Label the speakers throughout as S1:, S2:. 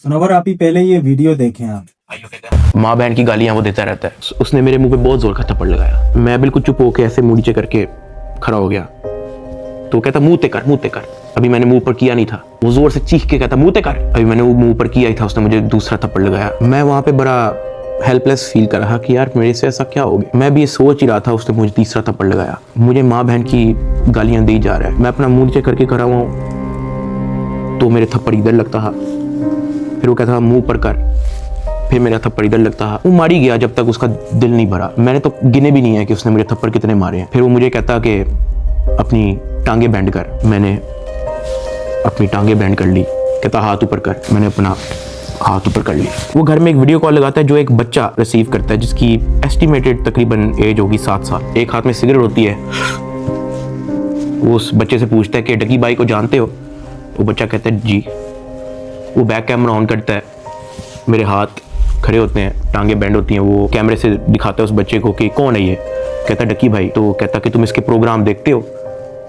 S1: सनोवर आप ही पहले ये वीडियो देखें आप।
S2: माँ बहन की गालियां वो देता रहता है। उसने मेरे मुंह पे बहुत जोर का थप्पड़ लगाया। मैं बिल्कुल चुप होके ऐसे मुंह नीचे करके खड़ा हो गया। तो कहता मुंह ते कर। अभी मैंने मुंह पर किया नहीं था। वो जोर से चीख के कहता मुंह ते कर। अभी मैंने वो मुंह पर किया ही था, उसने मुझे दूसरा थप्पड़ लगाया। मैं वहां पे बड़ा हेल्पलेस फील कर रहा कि यार मेरे से ऐसा क्या हो गया। मैं भी ये सोच ही रहा था, उसने मुझे तीसरा थप्पड़ लगाया। मुझे माँ बहन की गालियां दी जा रहा है। मैं अपना मुंह नीचे करके खड़ा हुआ हूँ तो मेरे थप्पड़ इधर लगता है, फिर वो कहता मुंह पर कर, फिर मेरा थप्पड़ इधर लगता है। वो मारी गया जब तक उसका दिल नहीं भरा। मैंने तो गिने भी नहीं है कि उसने मुझे थप्पड़ कितने मारे हैं। फिर वो मुझे कहता कि अपनी टांगे बैंड कर। मैंने अपनी टांगे बैंड कर ली। कहता हाथ ऊपर कर। मैंने अपना हाथ ऊपर कर ली। वो घर में एक वीडियो कॉल लगाता है जो एक बच्चा रिसीव करता है, जिसकी एस्टिमेटेड तकरीबन एज होगी 7 साल। एक हाथ में सिगरेट होती है। वो उस बच्चे से पूछता है कि डकी भाई को जानते हो? वो बच्चा कहता है जी। वो बैक कैमरा ऑन करता है, मेरे हाथ खड़े होते हैं, टांगे बैंड होती हैं। वो कैमरे से दिखाता है उस बच्चे को कि कौन है ये। कहता डकी भाई। तो कहता कि तुम इसके प्रोग्राम देखते हो?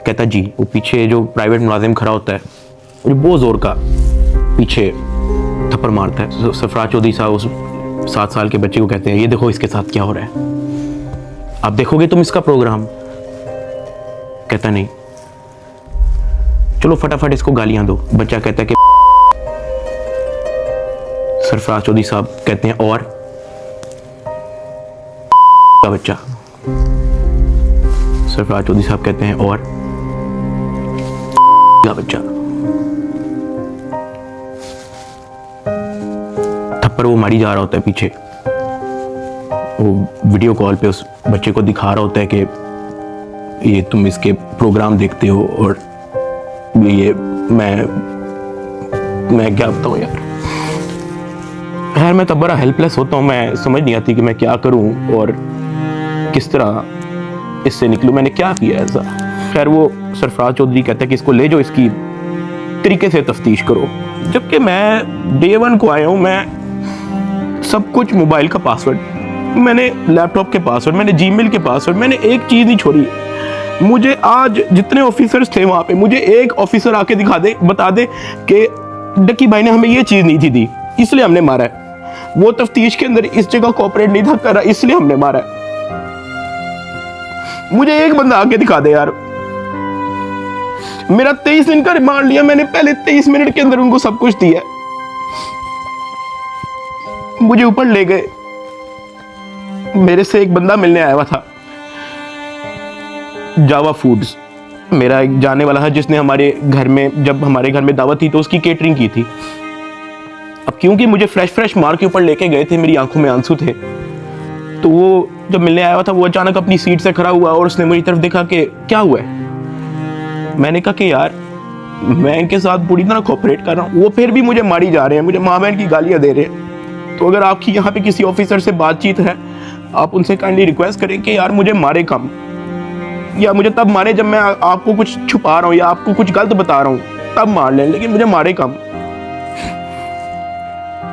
S2: कहता जी। वो पीछे जो प्राइवेट मुलाजिम खड़ा होता है वो बहुत जोर का पीछे थप्पड़ मारता है। सरफराज चौधरी साहब उस 7 साल के बच्चे को कहते हैं ये देखो इसके साथ क्या हो रहा है, आप देखोगे तुम इसका प्रोग्राम? कहता नहीं। चलो फटाफट इसको गालियां दो। बच्चा कहता है कि सरफराज चौधरी साहब कहते हैं और का बच्चा। सरफराज चौधरी साहब कहते हैं और का बच्चा। थप्पड़ वो मारी जा रहा होता है पीछे। वो वीडियो कॉल पे उस बच्चे को दिखा रहा होता है कि ये तुम इसके प्रोग्राम देखते हो और ये मैं क्या बताऊं यार। खैर मैं तब बड़ा हेल्पलेस होता हूँ। मैं समझ नहीं आती कि मैं क्या करूँ और किस तरह इससे निकलूँ। मैंने क्या किया ऐसा? खैर वो सरफराज चौधरी कहता है कि इसको ले जाओ, इसकी तरीके से तफ्तीश करो। जबकि मैं डे 1 को आया हूँ। मैं सब कुछ, मोबाइल का पासवर्ड, मैंने लैपटॉप के पासवर्ड, मैंने जीमेल के पासवर्ड, मैंने एक चीज़ नहीं छोड़ी। मुझे आज जितने ऑफिसर्स थे वहाँ पे, मुझे एक ऑफिसर आके दिखा दे, बता दे कि डकी भाई ने हमें ये चीज़ नहीं थी दी इसलिए हमने मारा है। वो तफ्तीश के अंदर इस जगह कोऑपरेट नहीं था कर रहा इसलिए हमने मारा है। मुझे एक बंदा आके दिखा दे यार। मेरा 23 दिन का रिमांड लिया मैंने, पहले 23 मिनट के अंदर उनको सब कुछ दिया। मुझे ऊपर ले गए। मेरे से एक बंदा मिलने आया हुआ था, जावा फूड्स, मेरा एक जाने वाला है जिसने हमारे घर में, जब हमारे घर में दावत थी तो उसकी केटरिंग की थी। अब क्योंकि मुझे फ्रेश मार के ऊपर लेके गए थे, मेरी आंखों में आंसू थे, तो वो जब मिलने आया हुआ था वो अचानक अपनी सीट से खड़ा हुआ और उसने मेरी तरफ देखा कि क्या हुआ है। मैंने कहा कि यार मैं इनके साथ पूरी तरह कोऑपरेट कर रहा हूँ, वो फिर भी मुझे मारी जा रहे हैं, मुझे माँ बहन की गालियाँ दे रहे हैं। तो अगर आपकी यहाँ पे किसी ऑफिसर से बातचीत है, आप उनसे काइंडली रिक्वेस्ट करें कि यार मुझे मारे कम, या मुझे तब मारे जब मैं आपको कुछ छुपा रहा हूँ या आपको कुछ गलत बता रहा हूँ, तब मार लें, लेकिन मुझे मारे कम।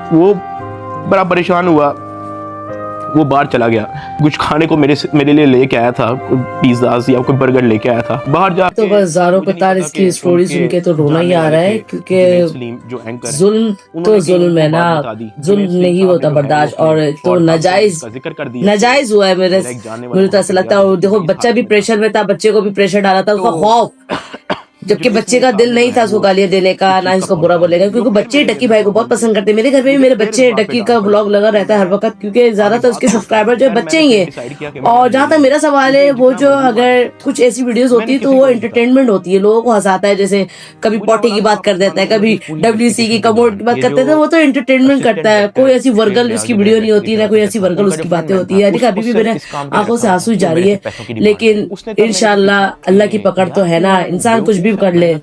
S2: वो बड़ा परेशान हुआ, वो बाहर चला गया। कुछ खाने को मेरे लिए लेके आया था, पिज्जा या कोई बर्गर लेके आया था। बाहर जाके
S3: तो बस ज़ारो कतार इसकी स्टोरी सुन के तो रोना ही आ रहा है, क्योंकि जुल्म तो जुल्म है ना, जुल्म नहीं होता बर्दाश्त। और तो नाजायज हुआ है। मुझे तो ऐसा लगता है, देखो बच्चा भी प्रेशर में था, बच्चे को भी प्रेशर डाला था, उसका खौफ, जबकि बच्चे का दिल नहीं था उसको गालियां देने का, ना इसको बुरा बोलेगा, क्योंकि बच्चे डकी भाई को बहुत पसंद करते हैं। मेरे घर में भी मेरे बच्चे डकी का ब्लॉग लगा रहता है हर वक्त, क्योंकि ज्यादातर उसके सब्सक्राइबर जो बच्चे ही हैं। और जहाँ तक मेरा सवाल है, वो जो अगर कुछ ऐसी वीडियोस होती है तो वो एंटरटेनमेंट होती है, लोगों को हंसाता है। जैसे कभी पॉटी की बात कर देता है, कभी WC की कमोड की बात करते हैं, तो वो तो एंटरटेनमेंट करता है। कोई ऐसी वर्गल उसकी वीडियो नहीं होती, ना कोई ऐसी वर्गल उसकी बातें होती है। अभी भी मेरे आंखों से आंसू जारी है, लेकिन इंशाल्लाह अल्लाह की पकड़ तो है ना, इंसान कुछ भी कर ले,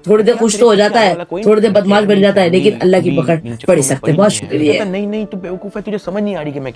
S3: थोड़ी देर खुश तो हो जाता है, थोड़ी देर बदमाश बन जाता है, लेकिन अल्लाह की पकड़ पड़ ही सकते हैं। बहुत शुक्रिया।
S2: नहीं तू बेवकूफ है, तुझे समझ नहीं आ रही कि मैं